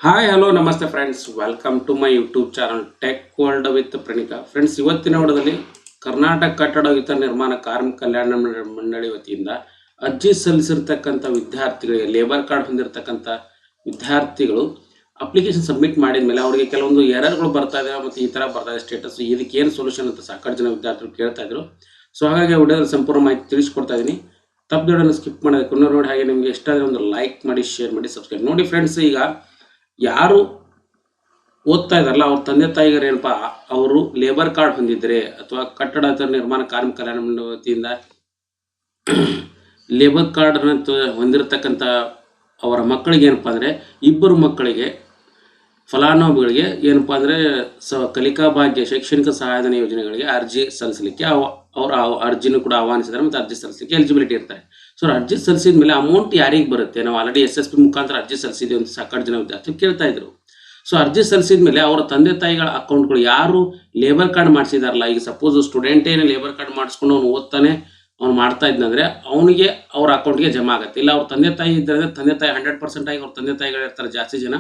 Hi hello ನಮಸ್ತೆ friends, welcome to my YouTube channel tech world with Praneetha. Friends, ಇವತ್ತಿನ ವಿಡಿಯೋದಲ್ಲಿ ಕರ್ನಾಟಕ ಕಟ್ಟಡ ವಿತ ನಿರ್ಮಾಣ ಕಾರ್ಮಿಕ ಕಲ್ಯಾಣ ಮಂಡಳಿ ವತಿಯಿಂದ ಅರ್ಜಿ ಸಲ್ಲಿಸಿರ್ತಕ್ಕಂಥ ವಿದ್ಯಾರ್ಥಿಗಳಿಗೆ ಲೇಬರ್ ಕಾರ್ಡ್ ಹೊಂದಿರತಕ್ಕಂಥ ವಿದ್ಯಾರ್ಥಿಗಳು ಅಪ್ಲಿಕೇಶನ್ ಸಬ್ಮಿಟ್ ಮಾಡಿದ ಮೇಲೆ ಅವರಿಗೆ ಕೆಲವೊಂದು ಎರರ್ಗಳು ಬರ್ತಾ ಇದೆ ಮತ್ತು ಈ ಥರ ಬರ್ತಾ ಇದೆ ಸ್ಟೇಟಸ್, ಇದಕ್ಕೆ ಏನು ಸೊಲ್ಯೂಷನ್ ಅಂತ ಸಾಕಷ್ಟು ಜನ ವಿದ್ಯಾರ್ಥಿಗಳು ಕೇಳ್ತಾ ಇದ್ರು. ಸೊ ಹಾಗಾಗಿ ವಿಡಿಯೋದಲ್ಲಿ ಸಂಪೂರ್ಣ ಮಾಹಿತಿ ತಿಳಿಸ್ಕೊಡ್ತಾ ಇದ್ದೀನಿ. ತಪ್ಪು ಸ್ಕಿಪ್ ಮಾಡೋದಕ್ಕೆ ನೋಡಿ. ಹಾಗೆ ನಿಮಗೆ ಇಷ್ಟ ಆದರೆ ಒಂದು ಲೈಕ್ ಮಾಡಿ, ಶೇರ್ ಮಾಡಿ, ಸಬ್ಸ್ಕ್ರೈಬ್ ನೋಡಿ. ಫ್ರೆಂಡ್ಸ್, ಈಗ ಯಾರು ಓದ್ತಾ ಇದಾರಲ್ಲ ಅವ್ರ ತಂದೆ ತಾಯಿಗರು ಏನಪ್ಪ, ಅವರು ಲೇಬರ್ ಕಾರ್ಡ್ ಹೊಂದಿದ್ರೆ ಅಥವಾ ಕಟ್ಟಡ ನಿರ್ಮಾಣ ಕಾರ್ಮಿಕ ಕಲ್ಯಾಣ ಮಂಡಳಿ ವತಿಯಿಂದ ಲೇಬರ್ ಕಾರ್ಡ್ ಹೊಂದಿರತಕ್ಕಂಥ ಅವರ ಮಕ್ಕಳಿಗೆ ಏನಪ್ಪಾ ಅಂದ್ರೆ, ಇಬ್ಬರು ಮಕ್ಕಳಿಗೆ ಫಲಾನುಭವಿಗಳಿಗೆ ಏನಪ್ಪಾ ಅಂದ್ರೆ ಕಲಿಕಾ ಭಾಗ್ಯ ಶೈಕ್ಷಣಿಕ ಸಹಾಯಧನ ಯೋಜನೆಗಳಿಗೆ ಅರ್ಜಿ ಸಲ್ಲಿಸಲಿಕ್ಕೆ ಅವರ ಅರ್ಜಿನೂ ಕೂಡ ಆಹ್ವಾನಿಸಿದ್ದಾರೆ ಮತ್ತು ಅರ್ಜಿ ಸಲ್ಲಿಸಲಿಕ್ಕೆ ಎಲಿಜಿಬಿಲಿಟಿ ಇರ್ತಾರೆ. ಸೊ ಅರ್ಜಿ ಸಲ್ಲಿಸಿದ ಮೇಲೆ ಅಮೌಂಟ್ ಯಾರಿಗೆ ಬರುತ್ತೆ? ನಾವು ಆಲ್ರೆಡಿ SSP ಮುಖಾಂತರ ಅರ್ಜಿ ಸಲ್ಲಿಸಿದ್ವಿ ಅಂತ ಸಾಕಷ್ಟು ಜನ ವಿದ್ಯಾರ್ಥಿಗಳು ಕೇಳ್ತಾ ಇದ್ರು. ಸೊ ಅರ್ಜಿ ಸಲ್ಲಿಸಿದ ಮೇಲೆ ಅವರ ತಂದೆ ತಾಯಿಗಳ ಅಕೌಂಟ್ಗಳು ಯಾರು ಲೇಬರ್ ಕಾರ್ಡ್ ಮಾಡಿಸಿದಾರಲ್ಲ, ಈಗ ಸಪೋಸ್ ಸ್ಟೂಡೆಂಟ್ ಏನು ಲೇಬರ್ ಕಾರ್ಡ್ ಮಾಡಿಸ್ಕೊಂಡು ಅವ್ನು ಓದ್ತಾನೆ, ಅವ್ನು ಮಾಡ್ತಾ ಇದ್ದಂದ್ರೆ ಅವನಿಗೆ ಅವ್ರ ಅಕೌಂಟ್ಗೆ ಜಮಾ ಆಗುತ್ತೆ. ಇಲ್ಲ ಅವ್ರ ತಂದೆ ತಾಯಿ ಇದ್ದರೆ ತಂದೆ ತಾಯಿ 100% ಆಗಿ ಅವ್ರ ತಂದೆ ತಾಯಿಗಳು ಇರ್ತಾರೆ ಜಾಸ್ತಿ ಜನ.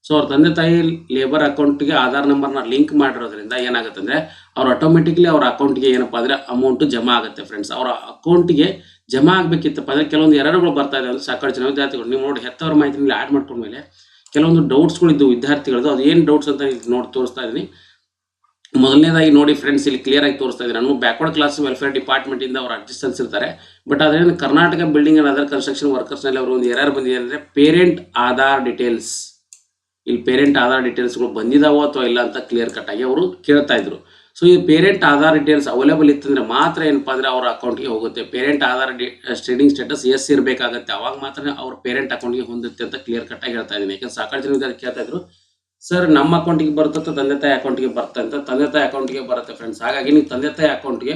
ಸೊ ಅವ್ರ ತಂದೆ ತಾಯಿ ಲೇಬರ್ ಅಕೌಂಟ್ಗೆ ಆಧಾರ್ ನಂಬರ್ನ ಲಿಂಕ್ ಮಾಡಿರೋದ್ರಿಂದ ಏನಾಗುತ್ತೆ ಅಂದ್ರೆ ಅವ್ರು ಆಟೋಮೆಟಿಕ್ಲಿ ಅವ್ರ ಅಕೌಂಟ್ಗೆ ಏನಪ್ಪಾ ಅಂದ್ರೆ ಅಮೌಂಟ್ ಜಮಾ ಆಗುತ್ತೆ. ಫ್ರೆಂಡ್ಸ್, ಅವರ ಅಕೌಂಟ್ಗೆ ಜಮಾ ಆಗ್ಬೇಕಿತ್ತಪ್ಪ ಅಂದ್ರೆ ಕೆಲವೊಂದು ಎರರ್ಗಳು ಬರ್ತಾ ಇದೆ ಅಂದ್ರೆ ಸಾಕಷ್ಟು ಜನ ವಿದ್ಯಾರ್ಥಿಗಳು ನೀವು ನೋಡಿ ಹೆತ್ತವರ ಮಾಹಿತಿ ಆಡ್ ಮಾಡ್ಕೊಂಡ್ಮೇಲೆ ಕೆಲವೊಂದು ಡೌಟ್ಸ್ಗಳು ಇದ್ದು ವಿದ್ಯಾರ್ಥಿಗಳದ್ದು. ಅದು ಏನು ಡೌಟ್ಸ್ ಅಂತ ನೋಡಿ ತೋರಿಸ್ತಾ ಇದ್ದೀನಿ. ಮೊದಲನೇದಾಗಿ ನೋಡಿ ಫ್ರೆಂಡ್ಸ್, ಇಲ್ಲಿ ಕ್ಲಿಯರ್ ಆಗಿ ತೋರಿಸ್ತಾ ಇದ್ದೀನಿ. ನಾನು ಬ್ಯಾಕ್ವರ್ಡ್ ಕ್ಲಾಸ್ ವೆಲ್ಫೇರ್ ಡಿಪಾರ್ಟ್ಮೆಂಟ್ ಇಂದ ಅವ್ರು ಅರ್ಜಿ ಸಲ್ಲಿಸಿರ್ತಾರೆ. ಬಟ್ ಅದೇನು Karnataka building and other construction workers ನಲ್ಲಿ ಅವರು ಒಂದು ಎರರ್ ಬಂದಿದೆ ಅಂದ್ರೆ ಪೇರೆಂಟ್ ಆಧಾರ್ ಡೀಟೇಲ್ಸ್, ಇಲ್ಲಿ ಪೇರೆಂಟ್ ಆಧಾರ್ ಡೀಟೇಲ್ಸ್ಗಳು ಬಂದಿದಾವೋ ಅಥವಾ ಇಲ್ಲ ಅಂತ ಕ್ಲಿಯರ್ ಕಟ್ ಆಗಿ ಅವರು ಕೇಳ್ತಾ ಇದ್ರು. ಸೊ ಈ ಪೇರೆಂಟ್ ಆಧಾರ್ ಡೀಟೇಲ್ಸ್ ಅವೈಲೇಬಲ್ ಇತ್ತಂದ್ರೆ ಮಾತ್ರ ಏನಪ್ಪಾ ಅಂದ್ರೆ ಅವ್ರ ಅಕೌಂಟ್ಗೆ ಹೋಗುತ್ತೆ. Parent Aadhaar trading status yes ಇರಬೇಕಾಗುತ್ತೆ, ಅವಾಗ ಮಾತ್ರ ಅವ್ರ ಪೇರೆಂಟ್ ಅಕೌಂಟ್ಗೆ ಹೊಂದುತ್ತೆ ಅಂತ ಕ್ಲಿಯರ್ ಕಟ್ ಆಗಿ ಹೇಳ್ತಾ ಇದ್ದೀನಿ. ಯಾಕಂದ್ರೆ ಸಾಕಷ್ಟು ಜನ ಕೇಳ್ತಾ ಇದ್ರು, ಸರ್ ನಮ್ಮ ಅಕೌಂಟಿಗೆ ಬರುತ್ತೆ ತಂದೆ ತಾಯಿ ಅಕೌಂಟ್ಗೆ ಬರುತ್ತೆ ಅಂತ. ತಂದೆ ತಾಯಿ ಅಕೌಂಟ್ಗೆ ಬರುತ್ತೆ ಫ್ರೆಂಡ್ಸ್. ಹಾಗಾಗಿ ನೀವು ತಂದೆ ತಾಯಿ ಅಕೌಂಟ್ಗೆ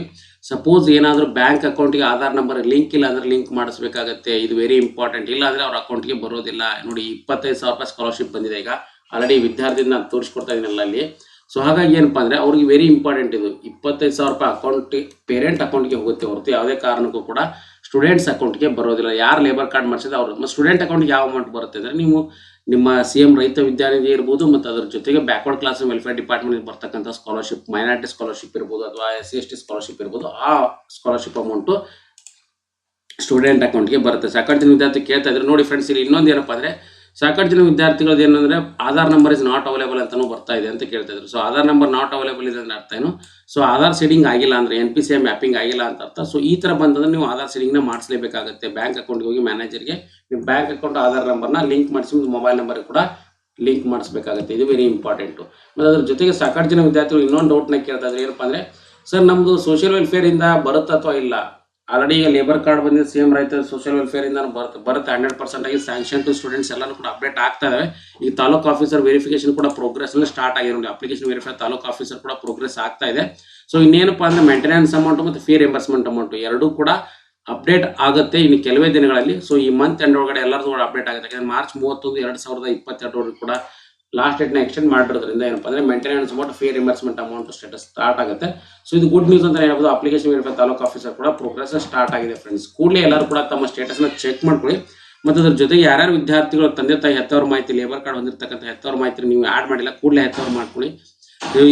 ಸಪೋಸ್ ಏನಾದರೂ ಬ್ಯಾಂಕ್ ಅಕೌಂಟ್ಗೆ ಆಧಾರ್ ನಂಬರ್ ಲಿಂಕ್ ಇಲ್ಲ ಅಂದ್ರೆ ಲಿಂಕ್ ಮಾಡಿಸ್ಬೇಕಾಗತ್ತೆ. ಇದು ವೆರಿ ಇಂಪಾರ್ಟೆಂಟ್. ಇಲ್ಲ ಅಂದ್ರೆ ಅವ್ರ ಅಕೌಂಟ್ಗೆ ಬರೋದಿಲ್ಲ. ನೋಡಿ 25,000 ರೂಪಾಯಿ ಸ್ಕಾಲರ್ಶಿಪ್ ಬಂದಿದೆ. ಈಗ ಆಲ್ರೆಡಿ ವಿದ್ಯಾರ್ಥಿ ನಾನು ತೋರಿಸ್ಕೊಡ್ತಾ ಇದ್ದೀನಲ್ಲ ಅಲ್ಲಿ. ಸೊ ಹಾಗಾಗಿ ಏನಪ್ಪಾ ಅಂದ್ರೆ ಅವ್ರಿಗೆ ವೆರಿ ಇಂಪಾರ್ಟೆಂಟ್ ಇದು 25,000 ರೂಪಾಯಿ ಅಕೌಂಟ್ ಪೇರೆಂಟ್ ಅಕೌಂಟ್ಗೆ ಹೋಗುತ್ತೆ ಹೊರತು ಯಾವುದೇ ಕಾರಣಕ್ಕೂ ಕೂಡ ಸ್ಟೂಡೆಂಟ್ಸ್ ಅಕೌಂಟ್ಗೆ ಬರೋದಿಲ್ಲ. ಯಾರು ಲೇಬರ್ ಕಾರ್ಡ್ ಮಾಡಿಸಿದ್ರೆ ಅವ್ರು ಸ್ಟೂಡೆಂಟ್ ಅಕೌಂಟ್ಗೆ ಯಾವ ಅಮೌಂಟ್ ಬರುತ್ತೆ ಅಂದ್ರೆ ನೀವು ನಿಮ್ಮ CM ರೈತ ವಿದ್ಯಾನಿಧಿ ಇರ್ಬೋದು ಮತ್ತು ಅದರ ಜೊತೆಗೆ ಬ್ಯಾಕ್ವರ್ಡ್ ಕ್ಲಾಸ್ ವೆಲ್ಫೇರ್ ಡಿಪಾರ್ಟ್ಮೆಂಟ್ ಬರ್ತಕ್ಕಂಥ ಸ್ಕಾಲರ್ಶಿಪ್, ಮೈನಾರಿಟಿ ಸ್ಕಾಲರ್ಶಿಪ್ ಇರ್ಬೋದು ಅಥವಾ SC/ST ಸ್ಕಾಲರ್ಶಿಪ್ ಇರ್ಬೋದು, ಆ ಸ್ಕಾಲರ್ಶಿಪ್ ಅಮೌಂಟು ಸ್ಟೂಡೆಂಟ್ ಅಕೌಂಟ್ಗೆ ಬರುತ್ತೆ. ಸಾಕಷ್ಟು ಜನ ವಿದ್ಯಾರ್ಥಿ ಕೇಳ್ತಾ ಇದ್ರು. ನೋಡಿ ಫ್ರೆಂಡ್ಸ್, ಇಲ್ಲಿ ಇನ್ನೊಂದು ಏನಪ್ಪಾ ಅಂದ್ರೆ ಸಾಕಷ್ಟು ಜನ ವಿದ್ಯಾರ್ಥಿಗಳದ್ದು ಏನಂದ್ರೆ Aadhaar number is not available ಅಂತಾನು ಬರ್ತಾ ಇದೆ ಅಂತ ಕೇಳ್ತಾ ಇದ್ರು. So Aadhaar number not available ಇದೆ ಅಂದ್ರೆ ಅರ್ಥ ಏನು? ಸೊ ಆಧಾರ್ ಸೀಡಿಂಗ್ ಆಗಿಲ್ಲ ಅಂದ್ರೆ NPCI ಮ್ಯಾಪಿಂಗ್ ಆಗಿಲ್ಲ ಅಂತ ಅರ್ಥ. ಸೊ ಈ ತರ ಬಂದಂದ್ರೆ ನೀವು ಆಧಾರ್ ಸೀಡಿಂಗ್ನ ಮಾಡಿಸಲೇಬೇಕಾಗುತ್ತೆ. ಬ್ಯಾಂಕ್ ಅಕೌಂಟ್ಗೆ ಹೋಗಿ ಮ್ಯಾನೇಜರ್ಗೆ ನಿಮ್ಮ ಬ್ಯಾಂಕ್ ಅಕೌಂಟ್ ಆಧಾರ್ ನಂಬರ್ನ ಲಿಂಕ್ ಮಾಡಿಸಿ ಮೊಬೈಲ್ ನಂಬರ್ ಕೂಡ ಲಿಂಕ್ ಮಾಡಿಸಬೇಕಾಗುತ್ತೆ. ಇದು ವೆರಿ ಇಂಪಾರ್ಟೆಂಟ್. ಮತ್ತು ಅದ್ರ ಜೊತೆಗೆ ಸಾಕಷ್ಟು ಜನ ವಿದ್ಯಾರ್ಥಿಗಳು ಇನ್ನೊಂದು ಡೌಟ್ನ ಕೇಳ್ತಾ ಇದ್ರು. ಏನಪ್ಪಾ ಅಂದ್ರೆ, ಸರ್ ನಮ್ದು ಸೋಷಿಯಲ್ ವೆಲ್ಫೇರ್ ಇಂದ ಬರುತ್ತೆ ಅಥವಾ ಇಲ್ಲ? ಆಲ್ರೆಡಿ ಈಗ ಲೇಬರ್ ಕಾರ್ಡ್ ಬಂದಿದೆ, CM ರೈತ ಸೋಷಿಯಲ್ ವೆಲ್ಫೇರ್ ಇಂದ ಬರುತ್ತೆ 100% ಆಗಿ. ಸ್ಯಾಂಕ್ಷನ್ ಟು ಸ್ಟೂಡೆಂಟ್ಸ್ ಎಲ್ಲಾನು ಕೂಡ ಅಪ್ಡೇಟ್ ಆಗ್ತಾ ಇದಾವೆ. ಈಗ ತಾಲೂಕು ಆಫೀಸರ್ ವೆರಿಫಿಕೇಶನ್ ಕೂಡ ಪ್ರೋಗ್ರೆಸ್ ಅಲ್ಲಿ ಸ್ಟಾರ್ಟ್ ಆಗಿದೆ ನೋಡಿ. ಅಪ್ಲಿಕೇಶನ್ ವೆರಿಫೈ ತಾಲೂಕು ಆಫೀಸರ್ ಕೂಡ ಪ್ರೋಗ್ರೆಸ್ ಆಗ್ತಾ ಇದೆ. ಸೊ ಇನ್ನೇನಪ್ಪಾ ಅಂದ್ರೆ ಮೇಂಟೆನೆನ್ಸ್ ಅಮೌಂಟ್ ಮತ್ತು ಫೀ ರಿಯಂಬರ್ಸ್ಮೆಂಟ್ ಅಮೌಂಟ್ ಎರಡೂ ಕೂಡ ಅಪ್ಡೇಟ್ ಆಗುತ್ತೆ ಇನ್ನು ಕೆಲವೇ ದಿನಗಳಲ್ಲಿ. ಸೊ ಈ ಮಂತ್ ಎಂಡ್ ಒಳಗಡೆ ಎಲ್ಲರದು ಕೂಡ ಅಪ್ಡೇಟ್ ಆಗುತ್ತೆ. ಯಾಕಂದ್ರೆ ಮಾರ್ಚ್ 31, 2022 ಕೂಡ ಲಾಸ್ಟ್ ಡೇಟ್ನ ಎಕ್ಸ್ಟೆಂಡ್ ಮಾಡಿರೋದ್ರಿಂದ ಏನಪ್ಪ ಅಂದ್ರೆ maintenance amount, fee reimbursement amount status start ಆಗುತ್ತೆ. ಸೊ ಇದು ಗುಡ್ ನ್ಯೂಸ್ ಅಂತ ಹೇಳ್ಬೋದು. ಅಪ್ಲಿಕೇಶನ್ ವೆರಿಫೈ ತಾಲೂಕು ಆಫೀಸರ್ ಕೂಡ ಪ್ರೋಗ್ರೆಸ್ ಸ್ಟಾರ್ಟ್ ಆಗಿದೆ ಫ್ರೆಂಡ್ಸ್. ಕೂಡಲೇ ಎಲ್ಲರೂ ಕೂಡ ತಮ್ಮ ಸ್ಟೇಟಸ್ನ ಚೆಕ್ ಮಾಡ್ಕೊಳ್ಳಿ. ಮತ್ತು ಅದ್ರ ಜೊತೆಗೆ ಯಾರ್ಯಾರು ವಿದ್ಯಾರ್ಥಿಗಳು ತಂದೆ ತಾಯಿ ಹೆತ್ತವರ ಮಾಹಿತಿ ಲೇಬರ್ ಕಾರ್ಡ್ ಹೊಂದಿರತಕ್ಕಂಥ ಹೆತ್ತವರ ಮಾಹಿತಿ ನೀವು ಆಡ್ ಮಾಡಿಲ್ಲ, ಕೂಡಲೇ ಹೆತ್ತವರ ಮಾಡ್ಕೊಳ್ಳಿ.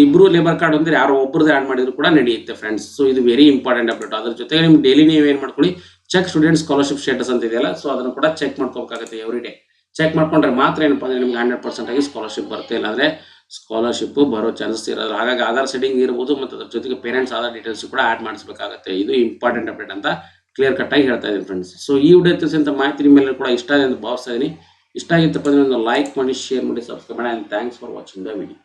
ಇಬ್ರು ಲೇಬರ್ ಕಾರ್ಡ್ ಹೊಂದಿದ್ರೆ ಯಾರೋ ಒಬ್ಬರದ್ದು ಆಡ್ ಮಾಡಿದ್ರು ಕೂಡ ನಡೆಯುತ್ತೆ ಫ್ರೆಂಡ್ಸ್. ಸೊ ಇದು ವೆರಿ ಇಂಪಾರ್ಟೆಂಟ್ ಅಪ್ಡೇಟ್. ಅದ್ರ ಜೊತೆಗೆ ನಿಮ್ಗೆ ಡೈಲಿ ನೀವು ಏನು ಮಾಡ್ಕೊಳ್ಳಿ, ಚೆಕ್ ಸ್ಟೂಡೆಂಟ್ ಸ್ಕಾಲರ್ಶಿಪ್ ಸ್ಟೇಟಸ್ ಅಂತ ಇದೆಯಲ್ಲ, ಸೊ ಅದನ್ನು ಕೂಡ ಚೆಕ್ ಮಾಡ್ಕೋಬೇಕಾಗುತ್ತೆ ಎವ್ರಿ ಡೇ. ಚೆಕ್ ಮಾಡ್ಕೊಂಡ್ರೆ ಮಾತ್ರ ಏನಪ್ಪ ಅಂದ್ರೆ ನಿಮ್ಗೆ 100% ಆಗಿ ಸ್ಕಾಲರ್ಶಿಪ್ ಬರುತ್ತೆ. ಇಲ್ಲಾಂದ್ರೆ ಸ್ಕಾಲರ್ಶಿಪ್ ಬರೋ ಚಾನ್ಸಸ್ ಇರೋದು. ಹಾಗಾಗಿ ಆಧಾರ್ ಸೆಟ್ಟಿಂಗ್ ಇರ್ಬೋದು ಮತ್ತು ಅದ್ರ ಜೊತೆಗೆ ಪೇರೆಂಟ್ಸ್ ಆಧಾರ್ ಡೀಟೇಲ್ಸ್ ಕೂಡ ಆಡ್ ಮಾಡಿಸಬೇಕಾಗುತ್ತೆ. ಇದು ಇಂಪಾರ್ಟೆಂಟ್ ಅಪ್ಡೇಟ್ ಅಂತ ಕ್ಲಿಯರ್ ಕಟ್ ಆಗಿ ಹೇಳ್ತಾ ಇದ್ದೀನಿ ಫ್ರೆಂಡ್ಸ್. ಸೊ ಈ ವಿಡಿಯೋ ತಿಳಿಸಿದಂಥ ಮಾಹಿತಿ ನಿಮ್ಮೆಲ್ಲರೂ ಕೂಡ ಇಷ್ಟ ಆಗಿದೆ ಅಂತ ಭಾವಿಸ್ತಾ ಇದ್ದೀನಿ. ಇಷ್ಟ ಆಗಿತ್ತಪ್ಪ ಅಂದ್ರೆ ಒಂದು ಲೈಕ್ ಮಾಡಿ, ಶೇರ್ ಮಾಡಿ, ಸಬ್ಸ್ಕ್ರೈಬ್ ಮಾಡಿ. And thanks for watching the video.